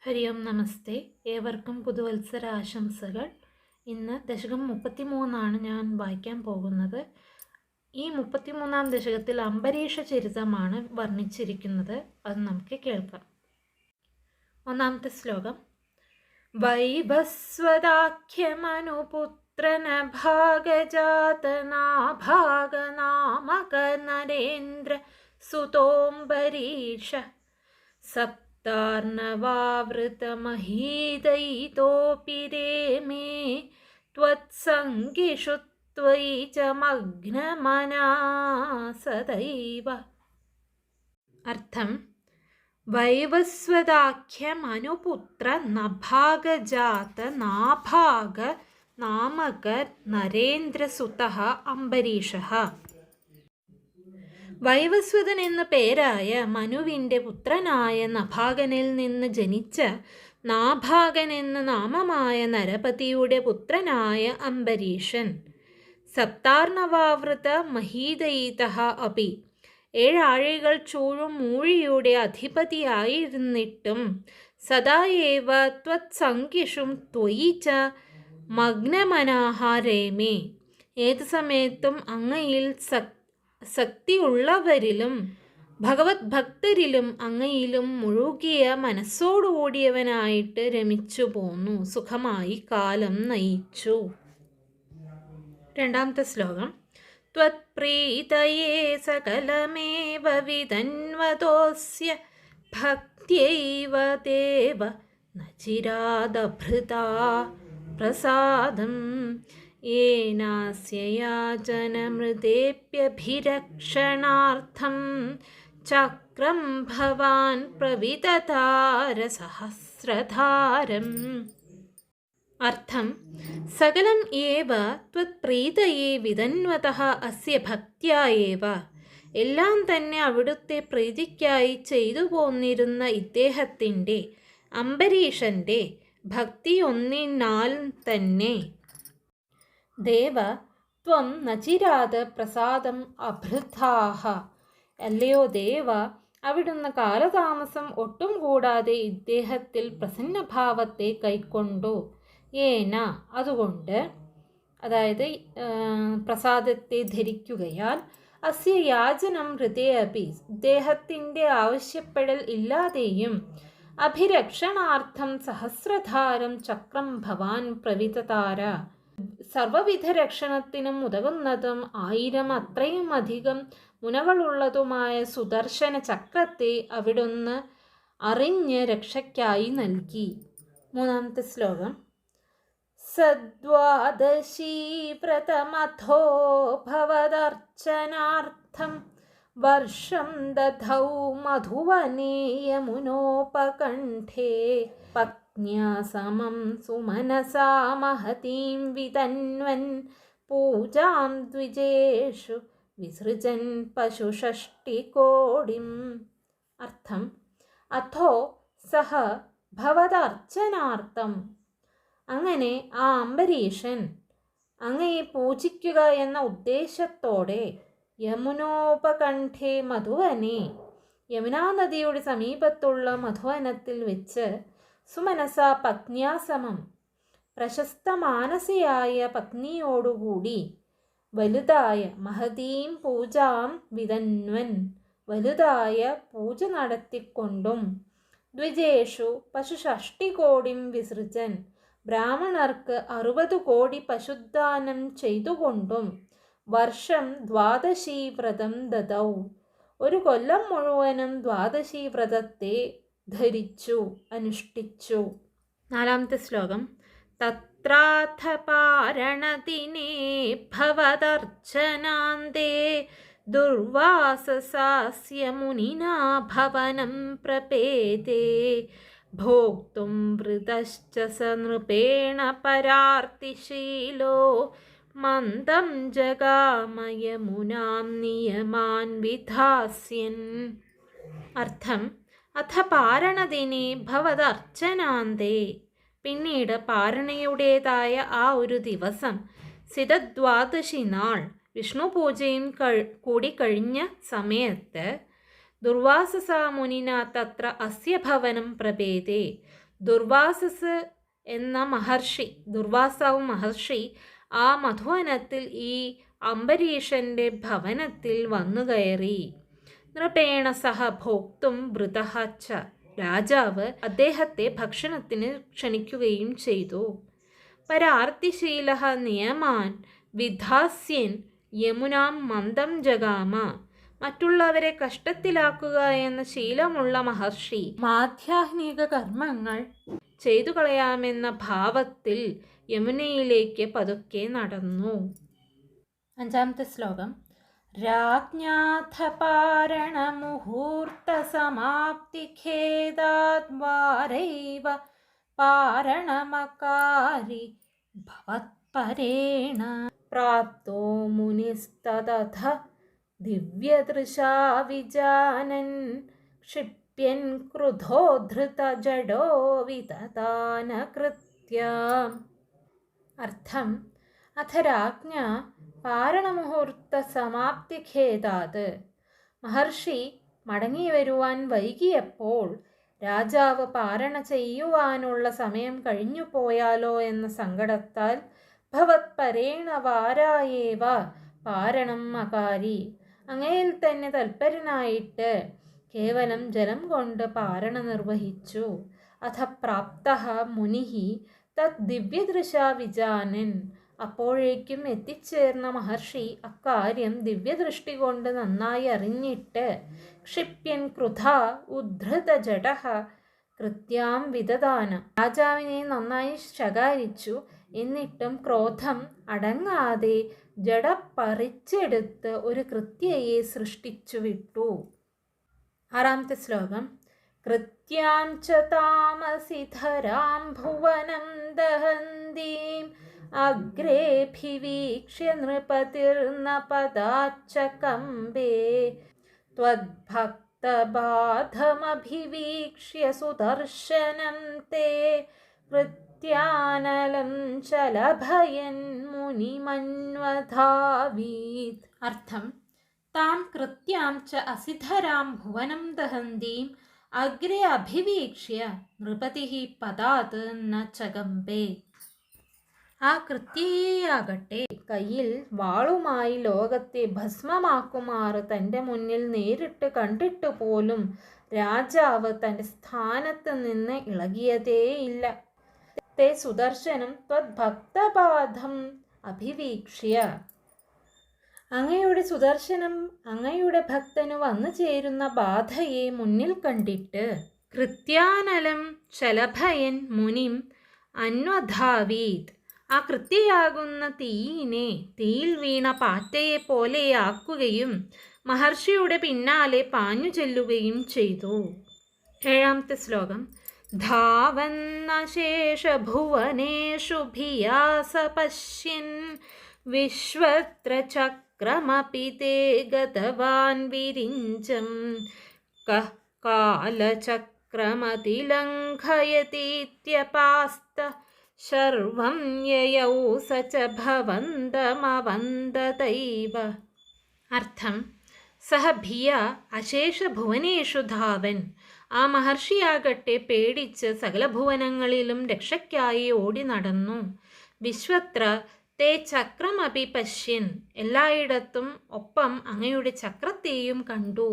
ഹരി ഓം നമസ്തേ. ഏവർക്കും പുതുവത്സര ആശംസകൾ. ഇന്ന് ദശകം 33 ഞാൻ വായിക്കാൻ പോകുന്നത്. ഈ 33 ദശകത്തിൽ അംബരീഷ ചരിതമാണ് വർണ്ണിച്ചിരിക്കുന്നത്. അത് നമുക്ക് കേൾക്കാം. ഒന്നാമത്തെ ശ്ലോകം. വൈവസ്വതാഖ്യമനുപുത്രന ഭാഗജാതനാഭാഗനാമക നരേന്ദ്ര സുതോംബരീഷ സപ്താർണവാവൃതമഹീതയിതോപി രേമേ ത്വത്സംഗിഷു ത്വയി ച മഗ്നമനാ സദൈവ. അർത്ഥം: വൈവസ്വതാഖ്യമനുപുത്ര നഭാഗജാത നാഭാഗ നാമക നരേന്ദ്രസുതഃ അംബരീഷഃ. വൈവസ്വതൻ എന്നു പേരായ മനുവിൻ്റെ പുത്രനായ നഭാഗനിൽ നിന്ന് ജനിച്ച നാഭാഗൻ എന്ന നാമമായ നരപതിയുടെ പുത്രനായ അംബരീഷൻ. സപ്താർണവാവൃത മഹീതയിതഃ അപി. 7 ആഴികൾ ചൂഴും മൂഴിയുടെ അധിപതിയായിരുന്നിട്ടും സദായേവ ത്വത്സംഖ്യഷും ത്വയി ച മഗ്നമനാഃ രേമേ. ഏതു സമയത്തും അങ്ങയിൽ ശക്തിയുള്ളവരിലും ഭഗവത് ഭക്തരിലും അങ്ങയിലും മുഴുകിയ മനസ്സോടുകൂടിയവനായിട്ട് രമിച്ചു പോന്നു, സുഖമായി കാലം നയിച്ചു. രണ്ടാമത്തെ ശ്ലോകം. ത്വത്പ്രീതയേ സകലമേവ വിതന്വതോസ്യ ഭക്ത്യൈവ ദേവ ന ചിരാദഭൃതാ പ്രസാദം യേനാസ്യ യാചനമൃതേപ്യഭിരക്ഷണാർത്ഥം ചക്രം ഭവാൻ പ്രവിതതാര സഹസ്രധാരം. അർത്ഥം: സകലം ഏവ ത്വത്പ്രീതയേ വിതന്വതഃ അസ്യ ഭക്ത്യാ ഏവ. എല്ലാം തന്നെ അവിടുത്തെ പ്രീതിക്കായി ചെയ്തു പോന്നിരുന്ന ഇദ്ദേഹത്തിൻ്റെ, അംബരീഷൻ്റെ ഭക്തിയൊന്നിനാൽ തന്നെ ദേവ ത്വം നചിരാത് പ്രസാദം അഭൃതാഃ. അല്ലയോ ദേവ, അവിടുന്ന് കാലതാമസം ഒട്ടും കൂടാതെ ഇദ്ദേഹത്തിൽ പ്രസന്നഭാവത്തെ കൈക്കൊണ്ടു. ഏന അതുകൊണ്ട്, അതായത് പ്രസാദത്തെ ധരിക്കുകയാൽ, അസ്യ യാചനം ഹൃദയ അപി ഇദ്ദേഹത്തിൻ്റെ ആവശ്യപ്പെടൽ ഇല്ലാതെയും, അഭിരക്ഷണാർത്ഥം സഹസ്രധാരം ചക്രം ഭവാൻ പ്രവിതതാര സർവവിധ രക്ഷണത്തിനും ഉതകുന്നതും 1000 അത്രയും അധികം മുനകളുള്ളതുമായ സുദർശന ചക്രത്തെ അവിടുന്ന് അറിഞ്ഞ് രക്ഷയ്ക്കായി നൽകി. മൂന്നാമത്തെ ശ്ലോകം. സദ്വാദശീ വ്രതമഥോ ഭവദർച്ചനാർത്ഥം വർഷം ദധൗ മധുവനേ യമുനോപകണ്ഠേ പത്ന്യാ സമം സുമനസാ മഹതീം വിതന്വൻ പൂജാം ദ്വിജേഷു വിസൃജൻ പശുഷഷ്ടികോടിം. അർത്ഥം: അഥോ സഹ ഭവദർച്ചനാർത്ഥം. അങ്ങനെ ആ അംബരീഷൻ അങ്ങയെ പൂജിക്കുക എന്ന ഉദ്ദേശത്തോടെ യമുനോപകണ്ഠേ മധുവനെ യമുനാ നദിയുടെ സമീപത്തുള്ള മധുവനത്തിൽ വെച്ച് സുമനസ പത്ന്യാസമം പ്രശസ്ത മാനസിയായ പത്നിയോടുകൂടി വലുതായ മഹതീം പൂജാം വിതന്വൻ വലുതായ പൂജ നടത്തിക്കൊണ്ടും ദ്വിജേഷു പശുഷഷ്ടികോടിം വിസൃജൻ ബ്രാഹ്മണർക്ക് 60 കോടി പശുദാനം ചെയ്തുകൊണ്ടും വർഷം ദ്വാദശീ വ്രതം ദദൗ 1 കൊല്ലം മുഴുവനും ദ്വാദശി വ്രതത്തെ ധരിച്ചു, അനുഷ്ഠിച്ചു. നാലാമത്തെ ശ്ലോകം. തത്രാഥ പാരണദിനേ ഭവദർച്ചനാന്തേ ദുർവാസസാസ്യ മുനിനാ ഭവനം പ്രപേതേ ഭോക്തും വൃതശ്ച സ നൃപേണ പരാർത്തിശീലോ മന്ദം ജഗാമയമുനാം നിയമാൻ വിധാസ്യൻ. അർത്ഥം: അഥ പാരണദിനെ ഭവദർച്ചനാന്തേ. പിന്നീട് പാരണയുടേതായ ആ ഒരു ദിവസം, സിതദ്വാദശി നാൾ, വിഷ്ണു പൂജയും കൂടി കഴിഞ്ഞ സമയത്ത് ദുർവാസസാ മുനിന തത്ര അസ്യ ഭവനം പ്രപേതേ. ദുർവാസസ് എന്ന മഹർഷി, ദുർവാസാവ് മഹർഷി ആ മധുവനത്തിൽ ഈ അംബരീഷന്റെ ഭവനത്തിൽ വന്നു കയറി. നൃപേണ സഹ ഭോക്തും വൃതഃ ച, രാജാവ് അദ്ദേഹത്തെ ഭക്ഷണത്തിന് ക്ഷണിക്കുകയും ചെയ്തു. പരാർത്തിശീല നിയമാൻ വിധാസ്യൻ യമുനാം മന്ദം ജഗാമ, മറ്റുള്ളവരെ കഷ്ടത്തിലാക്കുക എന്ന ശീലമുള്ള മഹർഷി മാധ്യാഹ്നിക കർമ്മങ്ങൾ ചെയ്തു കളയാമെന്ന ഭാവത്തിൽ യമുനയിലേക്ക് പതുക്കെ നടന്നു. 5-ാമത്തെ ശ്ലോകം. രാജ്ഞാഥ പാരണമുഹൂർത്ത സമാപ്തി ഖേദാദ്വാരൈവ പാരണമകാരി ഭവത്പരേണ പ്രാപ്തോ മുനിസ്തതഥ ദിവ്യദൃശാ വിജാനൻ ക്ഷിപ്യൻ ക്രുധോധൃത ജഡോ വിതതാനകൃത്യം. അർത്ഥം: അഥ രാജ്ഞ പാരണമുഹൂർത്ത സമാപ്തി ഖേദാത്, മഹർഷി മടങ്ങി വരുവാൻ വൈകിയപ്പോൾ രാജാവ് പാരണ ചെയ്യുവാനുള്ള സമയം കഴിഞ്ഞു പോയാലോ എന്ന സങ്കടത്താൽ ഭവത്പരേണ വാരായേവ പാരണം അകാരി, അങ്ങയിൽ തന്നെ തൽപരനായിട്ട് കേവലം ജലം കൊണ്ട് പാരണ നിർവഹിച്ചു. അഥ പ്രാപ്തഃ മുനിഹി തത് ദിവ്യദൃശാ വിജാനൻ, അപ്പോഴേക്കും എത്തിച്ചേർന്ന മഹർഷി അക്കാര്യം ദിവ്യദൃഷ്ടി കൊണ്ട് നന്നായി അറിഞ്ഞിട്ട് ക്ഷിപ്യൻ ക്രുധ ഉദ്ധൃത ജഡഃ കൃത്യാം വിദദാന, രാജാവിനെ നന്നായി ശകാരിച്ചു. എന്നിട്ടും ക്രോധം അടങ്ങാതെ ജഡ പറിച്ചെടുത്ത് ഒരു കൃത്യയെ സൃഷ്ടിച്ചു വിട്ടു. 6-ാമത്തെ ശ്ലോകം. കൃത്യാം ച താമസിധരാം ഭുവനം ദഹന്തീം അഗ്രേഭിവീക്ഷ്യ നൃപതിർനപദാച്ച കമ്പേ ത്വദ്ഭക്തബാധമഭിവീക്ഷ്യ സുദർശനം തേ കൃത്യാനലം ചലഭയൻ മുനിമന്വധാവീത്. അർത്ഥം: താം കൃത്യാം ച അസിധരാം ഭുവനം ദഹന്തീം അഗ്രേ അഭിവീക്ഷ്യ നൃപതിഃ പദാത് ന ചകമ്പേ. ആ കൃത്യയാകട്ടെ കയ്യിൽ വാളുമായി ലോകത്തെ ഭസ്മമാക്കുമാറ് തൻ്റെ മുന്നിൽ നേരിട്ട് കണ്ടിട്ട് പോലും രാജാവ് തൻ്റെ സ്ഥാനത്ത് നിന്ന് ഇളകിയതേയില്ല. തേ സുദർശനം ത്വദ്ഭക്തപാദം അഭിവീക്ഷ്യ, അങ്ങയുടെ സുദർശനം അങ്ങയുടെ ഭക്തന് വന്നു ചേരുന്ന ബാധയെ മുന്നിൽ കണ്ടിട്ട് കൃത്യാനലം ശലഭയൻ മുനിം അന്വധാവീത്, ആ കൃത്യയാകുന്ന തീയിനെ തീയിൽ വീണ പാറ്റയെ പോലെയാക്കുകയും മഹർഷിയുടെ പിന്നാലെ പാഞ്ഞു ചെല്ലുകയും ചെയ്തു. 7-ാമത്തെ ശ്ലോകം. ധാവന്നശേഷഭുവനേഷു ഭിയാസ പശ്യൻ വിശ്വത്ര ചക്രമപി തേ ഗതവാൻ വിരിഞ്ചം കഃ കാലചക്രമതിലംഘയതീത്യപാസ്ത ശർവം യയൗ സ ച ഭവന്തമവന്തതൈവ. അർത്ഥം: സഹ ഭിയ അശേഷഭുവനേഷു ധാവൻ, ആ മഹർഷിയാകട്ടെ പേടിച്ച് സകല ഭുവനങ്ങളിലും രക്ഷയ്ക്കായി ഓടി നടന്നു. വിശ്വത്ര തേ ചക്രമപി പശ്യൻ, എല്ലായിടത്തും ഒപ്പം അങ്ങയുടെ ചക്രത്തെയും കണ്ടു.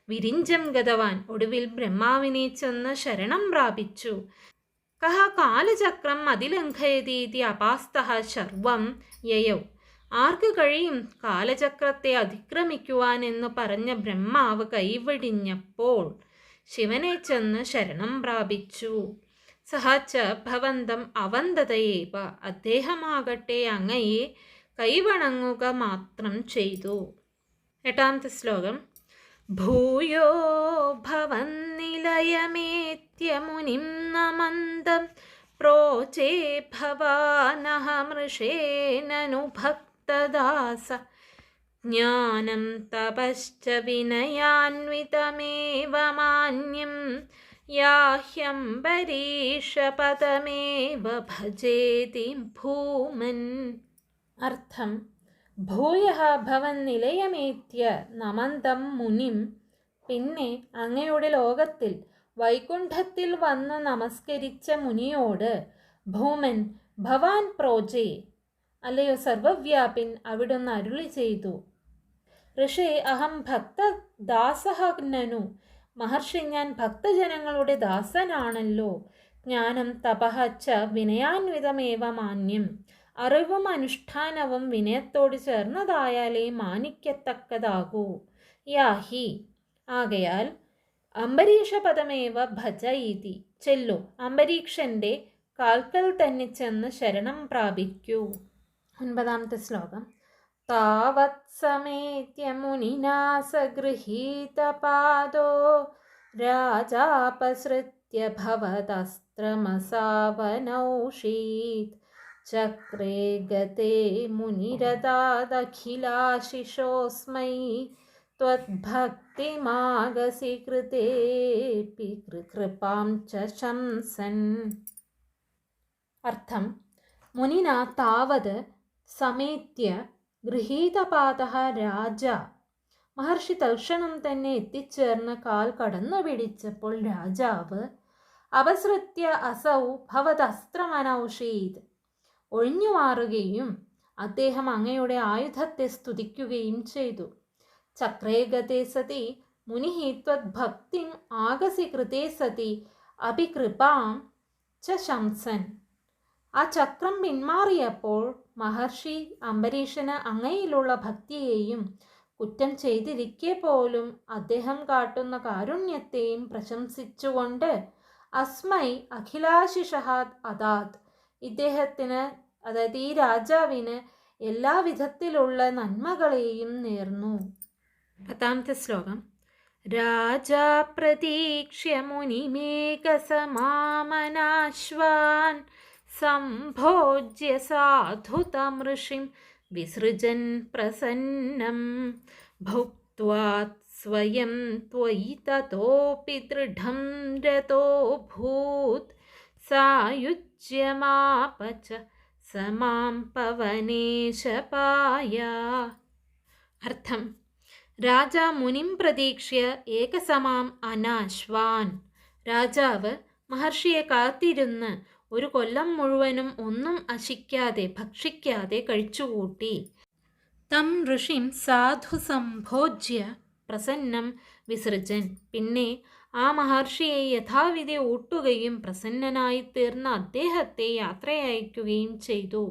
വിരിഞ്ചം ഗതവാൻ, ഒടുവിൽ ബ്രഹ്മാവിനെ ചെന്ന് ശരണം പ്രാപിച്ചു. കഹ കാലചക്രം അതിലംഘയതീതി അപാസ്തഃ ശർവം യയൗ, ആർക്ക് കഴിയും കാലചക്രത്തെ അതിക്രമിക്കുവാൻ എന്ന് പറഞ്ഞ ബ്രഹ്മാവ് കൈവെടിഞ്ഞപ്പോൾ ശിവനെ ചെന്ന് ശരണം പ്രാപിച്ചു. സഹച്ച ഭവന്തം അവന്തതയേവ, അദ്ദേഹമാകട്ടെ അങ്ങയെ കൈവണങ്ങുക മാത്രം ചെയ്തു. 8-ാമത്തെ ശ്ലോകം. ഭൂയോ ഭവന്നിലയമേത്യ മുനിം നമന്തം പ്രോചേ ഭവാനഹമൃഷേനനു ഭക്തദാസ ജ്ഞാനം തപശ്ച വിനയാന്വിതമേവ മാന്യം യാഹ്യംബരീഷപദമേവ ഭജേതി ഭൂമൻ. അർത്ഥം: ഭൂയഃ ഭവൻ നിലയമേത്യ നമന്തം മുനിം, പിന്നെ അങ്ങയുടെ ലോകത്തിൽ വൈകുണ്ഠത്തിൽ വന്ന് നമസ്കരിച്ച മുനിയോട് ഭൂമൻ ഭവാൻ പ്രോജേ, അല്ലയോ സർവവ്യാപിൻ, അവിടുന്ന് അരുളി ചെയ്തു. ഋഷേ അഹം ഭക്തദാസഃ നനു, മഹർഷി ഞാൻ ഭക്തജനങ്ങളുടെ ദാസനാണല്ലോ. ജ്ഞാനം തപഃ ച വിനയാന്വിതമേവ മാന്യം, അറിവും അനുഷ്ഠാനവും വിനയത്തോട് ചേർന്നതായാലേ മാനിക്കത്തക്കതാകൂ. യാഹി, ആകയാൽ അംബരീഷപദമേവ ഭജ ഇതി, ചെല്ലു, അംബരീക്ഷന്റെ കാൽക്കൽ തന്നെ ചെന്ന് ശരണം പ്രാപിക്കൂ. 9-ാമത്തെ ശ്ലോകം. താവത് സമേത്യ മുനിനാ സഗൃഹീതപാദോ രാജാപസൃത്യ ഭവദസ്ത്രമസാവനൗഷീത് ചക്രേ ഗതേ മുനിരതാദഖിലാശിഷോസ്മൈ ത്വദ്ഭക്തിമാഗസി കൃതേപി കൃപാം ച ശംസൻ. അർത്ഥം: മുനിന താവത് സമേത്യ ഗൃഹീതപാദഃ രാജ, മഹർഷി തൽക്ഷണം തന്നെ എത്തിച്ചേർന്ന് കാൽ കടന്നു പിടിച്ചപ്പോൾ രാജാവ് അപസൃത്യ അസൗ ഭവദസ്ത്രമനൗഷീത്, ഒഴിഞ്ഞു മാറുകയും അദ്ദേഹം അങ്ങയുടെ ആയുധത്തെ സ്തുതിക്കുകയും ചെയ്തു. ചക്രേ ഗതേ സതി മുനിഃ ത്വദ്ഭക്തിം ആഗസി കൃതേ സതി അപി കൃപാം ച ശംസൻ. ആ ചക്രം പിന്മാറിയപ്പോൾ മഹർഷി അംബരീഷന് അങ്ങയിലുള്ള ഭക്തിയെയും കുറ്റം ചെയ്തിരിക്കെ പോലും അദ്ദേഹം കാട്ടുന്ന കാരുണ്യത്തെയും പ്രശംസിച്ചുകൊണ്ട് അസ്മൈ അഖിലാശിഷഃ അദാത്, ഇദ്ദേഹത്തിന്, അതായത് ഈ രാജാവിന് എല്ലാ വിധത്തിലുള്ള നന്മകളെയും നേർന്നു. 10-ാമത്തെ ശ്ലോകം. രാജാ പ്രതീക്ഷ്യ മുനിമേകസമാമനാശ്വാൻ സംഭോജ്യ സാധുതം ഋഷിം വിസൃജൻ പ്രസന്നം ഭുക്ത്വാ സ്വയം ത്വയി തതോപി ദൃഢം രതോഭൂത് സായുജ്യമാപ ച സമാം പവനേശപായ. അർത്ഥം: രാജാ മുനിം പ്രതീക്ഷ്യ ഏകസമാം അനാശ്വാൻ, രാജാവ് മഹർഷിയെ കാത്തിരുന്ന് ഒരു കൊല്ലം മുഴുവനും ഒന്നും അശിക്കാതെ ഭക്ഷിക്കാതെ കഴിച്ചുകൂട്ടി. തം ഋഷിം സാധു സംഭോജ്യ പ്രസന്നം വിസൃജൻ, പിന്നെ ആ മഹർഷിയെ യഥാവിധി ഊട്ടുകയും പ്രസന്നനായി തീർന്ന അദ്ദേഹത്തെ യാത്രയയക്കുകയും ചെയ്തു.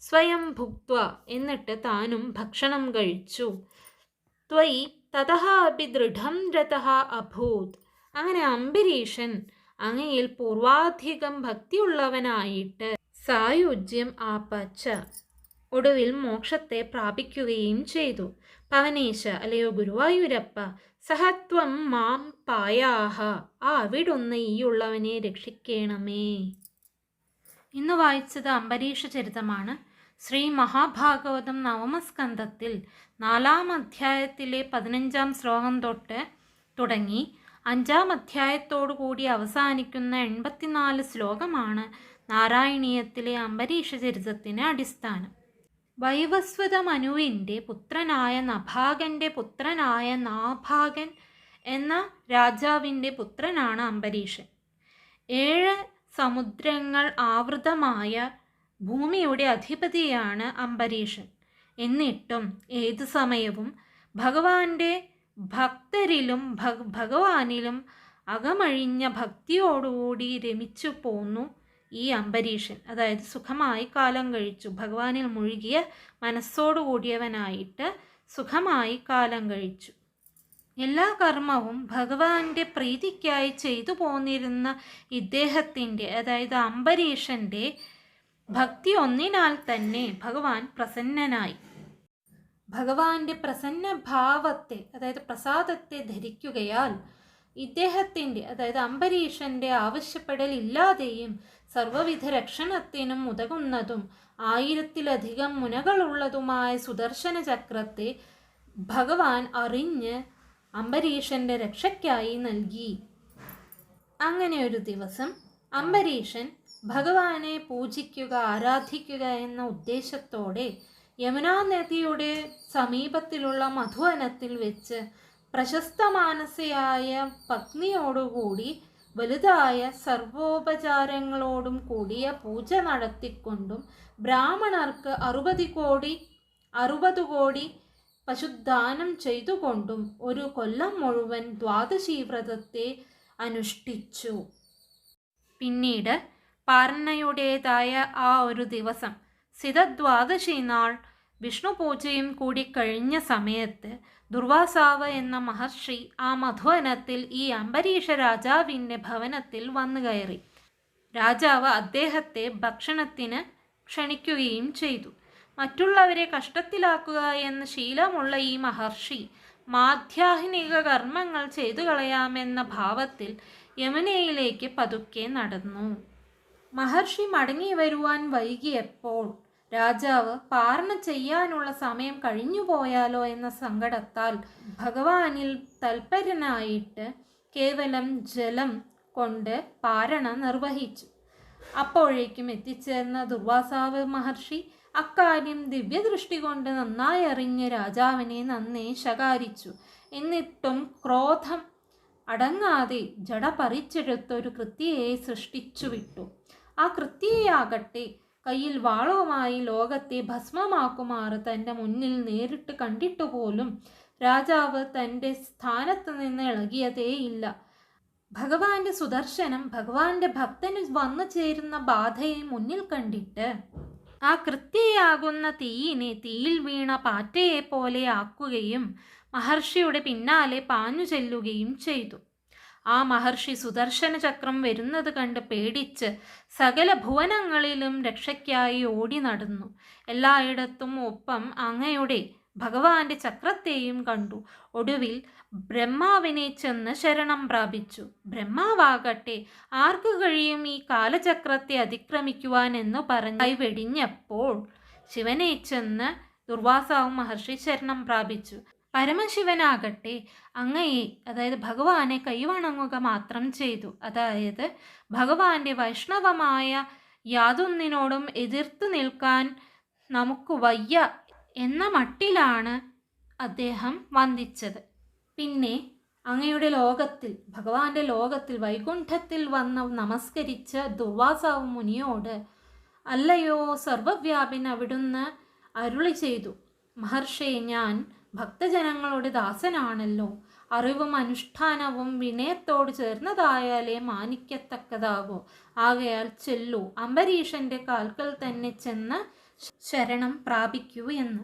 സ്വയം ഭുക്ത്വ, എന്നിട്ട് താനും ഭക്ഷണം കഴിച്ചു. ത്വയി തതഃ അപി ദൃഢം രതഃ അഭൂത്, അങ്ങനെ അംബരീഷൻ അങ്ങയിൽ പൂർവാധികം ഭക്തിയുള്ളവനായിട്ട് സായുജ്യം ആപച്ച, ഒടുവിൽ മോക്ഷത്തെ പ്രാപിക്കുകയും ചെയ്തു. പവനേശ, അല്ലയോ ഗുരുവായൂരപ്പ, സഹത്വം മാം പായാഹ, ആ അവിടുന്ന് ഈയുള്ളവനെ രക്ഷിക്കണമേ. ഇന്ന് വായിച്ചത് അംബരീഷ ചരിതമാണ്. ശ്രീ മഹാഭാഗവതം 9ാം സ്കന്ധത്തിൽ 4-ാം അധ്യായത്തിലെ 15-ാം ശ്ലോകം തൊട്ട് തുടങ്ങി 5-ാം അധ്യായത്തോടു കൂടി അവസാനിക്കുന്ന 84 ശ്ലോകമാണ് നാരായണീയത്തിലെ അംബരീഷ ചരിതത്തിന് അടിസ്ഥാനം. വൈവസ്വത മനുവിൻ്റെ പുത്രനായ നഭാഗൻ്റെ പുത്രനായ നാഭാഗൻ എന്ന രാജാവിൻ്റെ പുത്രനാണ് അംബരീഷൻ. 7 സമുദ്രങ്ങൾ ആവൃതമായ ഭൂമിയുടെ അധിപതിയാണ് അംബരീഷൻ. എന്നിട്ടും ഏതു സമയവും ഭഗവാന്റെ ഭക്തരിലും ഭഗവാനിലും അകമഴിഞ്ഞ ഭക്തിയോടുകൂടി രമിച്ചു പോന്നു ഈ അംബരീഷൻ. അതായത് സുഖമായി കാലം കഴിച്ചു, ഭഗവാനിൽ മുഴുകിയ മനസ്സോടുകൂടിയവനായിട്ട് സുഖമായി കാലം കഴിച്ചു. എല്ലാ കർമ്മവും ഭഗവാന്റെ പ്രീതിക്കായി ചെയ്തു പോന്നിരുന്ന ഇദ്ദേഹത്തിൻ്റെ, അതായത് അംബരീഷൻ്റെ ഭക്തി ഒന്നിനാൽ തന്നെ ഭഗവാൻ പ്രസന്നനായി. ഭഗവാന്റെ പ്രസന്ന ഭാവത്തെ, അതായത് പ്രസാദത്തെ ധരിക്കുകയാൽ ഇദ്ദേഹത്തിൻ്റെ, അതായത് അംബരീഷൻ്റെ ആവശ്യപ്പെടലില്ലാതെയും സർവവിധ രക്ഷണത്തിനും ഉതകുന്നതും 1000-ലധികം മുനകളുള്ളതുമായ സുദർശന ചക്രത്തെ ഭഗവാൻ അറിഞ്ഞ് അംബരീഷൻ്റെ രക്ഷയ്ക്കായി നൽകി. അങ്ങനെ ഒരു ദിവസം അംബരീഷൻ ഭഗവാനെ പൂജിക്കുക, ആരാധിക്കുക എന്ന ഉദ്ദേശത്തോടെ യമുനാ നദിയുടെ സമീപത്തിലുള്ള മധുവനത്തിൽ വെച്ച് പ്രശസ്ത മാനസയായ പത്നിയോടുകൂടി വലുതായ സർവോപചാരങ്ങളോടും കൂടിയ പൂജ നടത്തിക്കൊണ്ടും ബ്രാഹ്മണർക്ക് 60 കോടി പശുദാനം ചെയ്തുകൊണ്ടും ഒരു കൊല്ലം മുഴുവൻ ദ്വാദശി വ്രതത്തെ അനുഷ്ഠിച്ചു. പിന്നീട് പാർണയുടേതായ ആ ഒരു ദിവസം സിതദ്വാദശി നാൾ വിഷ്ണു പൂജയും കൂടി കഴിഞ്ഞ സമയത്ത് ദുർവാസാവ് എന്ന മഹർഷി ആ മധുവനത്തിൽ ഈ അംബരീഷ രാജാവിൻ്റെ ഭവനത്തിൽ വന്നു കയറി. രാജാവ് അദ്ദേഹത്തെ ഭക്ഷണത്തിന് ക്ഷണിക്കുകയും ചെയ്തു. മറ്റുള്ളവരെ കഷ്ടത്തിലാക്കുക എന്ന ശീലമുള്ള ഈ മഹർഷി മാധ്യാഹ്നിക കർമ്മങ്ങൾ ചെയ്തു കളയാമെന്ന ഭാവത്തിൽ യമുനയിലേക്ക് പതുക്കെ നടന്നു. മഹർഷി മടങ്ങി വരുവാൻ വൈകിയപ്പോൾ രാജാവ് പാർണ ചെയ്യാനുള്ള സമയം കഴിഞ്ഞുപോയാലോ എന്ന സങ്കടത്താൽ ഭഗവാനിൽ തൽപരനായിട്ട് കേവലം ജലം കൊണ്ട് പാരണ നിർവഹിച്ചു. അപ്പോഴേക്കും എത്തിച്ചേർന്ന ദുർവാസാവ് മഹർഷി അക്കാര്യം ദിവ്യദൃഷ്ടി കൊണ്ട് നന്നായി അറിഞ്ഞ് രാജാവിനെ നന്നേ ശകാരിച്ചു. എന്നിട്ടും ക്രോധം അടങ്ങാതെ ജട പറിച്ചെടുത്തൊരു കൃത്യയെ സൃഷ്ടിച്ചു വിട്ടു. ആ കൃത്യയാകട്ടെ കയ്യിൽ വാളുമായി ലോകത്തെ ഭസ്മമാക്കുമാറ് തൻ്റെ മുന്നിൽ നേരിട്ട് കണ്ടിട്ടുപോലും രാജാവ് തൻ്റെ സ്ഥാനത്ത് നിന്ന് ഇളകിയതേയില്ല. ഭഗവാന്റെ സുദർശനം ഭഗവാന്റെ ഭക്തന് വന്നു ചേരുന്ന ബാധയെ മുന്നിൽ കണ്ടിട്ട് ആ കൃത്യയാകുന്ന തീയിനെ തീയിൽ വീണ പാറ്റയെ പോലെ ആക്കുകയും മഹർഷിയുടെ പിന്നാലെ പാഞ്ഞു ചെല്ലുകയും ചെയ്തു. ആ മഹർഷി സുദർശന ചക്രം വരുന്നത് കണ്ട് പേടിച്ച് സകല ഭുവനങ്ങളിലും രക്ഷയ്ക്കായി ഓടി നടന്നു. എല്ലായിടത്തും ഒപ്പം അങ്ങയുടെ ഭഗവാന്റെ ചക്രത്തെയും കണ്ടു. ഒടുവിൽ ബ്രഹ്മാവിനെ ചെന്ന് ശരണം പ്രാപിച്ചു. ബ്രഹ്മാവാകട്ടെ ആർക്ക് കഴിയും ഈ കാലചക്രത്തെ അതിക്രമിക്കുവാൻ എന്ന് പറഞ്ഞ് വെടിഞ്ഞപ്പോൾ ശിവനെ ചെന്ന് ദുർവാസാവ് മഹർഷി ശരണം പ്രാപിച്ചു. പരമശിവനാകട്ടെ അങ്ങയെ, അതായത് ഭഗവാനെ കൈവണങ്ങുക മാത്രം ചെയ്തു. അതായത് ഭഗവാന്റെ വൈഷ്ണവമായ യാതൊന്നിനോടും എതിർത്ത് നിൽക്കാൻ നമുക്ക് വയ്യ എന്ന മട്ടിലാണ് അദ്ദേഹം വന്ദിച്ചത്. പിന്നെ അങ്ങയുടെ ലോകത്തിൽ, ഭഗവാന്റെ ലോകത്തിൽ വൈകുണ്ഠത്തിൽ വന്ന് നമസ്കരിച്ച ദുർവാസാവ് മുനിയോട് അല്ലയോ സർവവ്യാപിൻ അവിടുന്ന് അരുളി ചെയ്തു, മഹർഷിയെ, ഞാൻ ഭക്തജനങ്ങളുടെ ദാസനാണല്ലോ. അറിവും അനുഷ്ഠാനവും വിനയത്തോട് ചേർന്നതായാലേ മാനിക്കത്തക്കതാകൂ. ആകയാൽ ചെല്ലൂ, അംബരീഷന്റെ കാൽക്കൽ തന്നെ ചെന്ന് ശരണം പ്രാപിക്കൂ എന്ന്.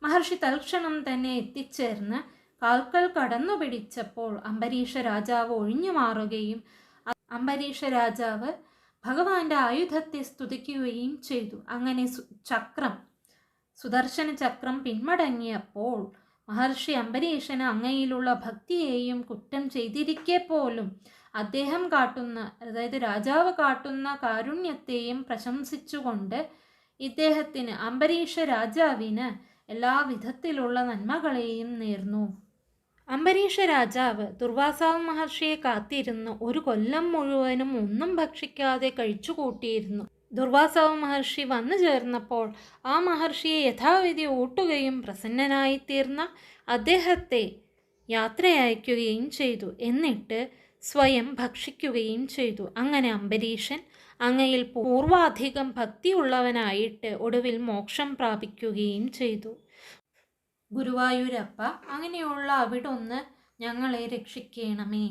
മഹർഷി തൽക്ഷണം തന്നെ എത്തിച്ചേർന്ന് കാൽക്കൽ കടന്നു പിടിച്ചപ്പോൾ അംബരീഷ രാജാവ് ഒഴിഞ്ഞു മാറുകയും അംബരീഷ രാജാവ് ഭഗവാന്റെ ആയുധത്തെ സ്തുതിക്കുകയും ചെയ്തു. അങ്ങനെ സുദർശന ചക്രം പിന്മടങ്ങിയപ്പോൾ മഹർഷി അംബരീഷന് അങ്ങയിലുള്ള ഭക്തിയെയും കുറ്റം ചെയ്തിരിക്കെ പോലും അദ്ദേഹം കാട്ടുന്ന, അതായത് രാജാവ് കാട്ടുന്ന കാരുണ്യത്തെയും പ്രശംസിച്ചുകൊണ്ട് ഇദ്ദേഹത്തിന്, അംബരീഷ രാജാവിന് എല്ലാ വിധത്തിലുള്ള നന്മകളെയും നേർന്നു. അംബരീഷ രാജാവ് ദുർവാസാവ് മഹർഷിയെ കാത്തിരുന്ന് ഒരു കൊല്ലം മുഴുവനും ഒന്നും ഭക്ഷിക്കാതെ കഴിച്ചുകൂട്ടിയിരുന്നു. ദുർവാസാവ് മഹർഷി വന്നു ചേർന്നപ്പോൾ ആ മഹർഷിയെ യഥാവിധി ഊട്ടുകയും പ്രസന്നനായിത്തീർന്ന അദ്ദേഹത്തെ യാത്രയയക്കുകയും ചെയ്തു. എന്നിട്ട് സ്വയം ഭക്ഷിക്കുകയും ചെയ്തു. അങ്ങനെ അംബരീഷൻ അങ്ങയിൽ പൂർവാധികം ഭക്തിയുള്ളവനായിട്ട് ഒടുവിൽ മോക്ഷം പ്രാപിക്കുകയും ചെയ്തു. ഗുരുവായൂരപ്പ, അങ്ങനെയുള്ള അവിടൊന്ന് ഞങ്ങളെ രക്ഷിക്കണമേ.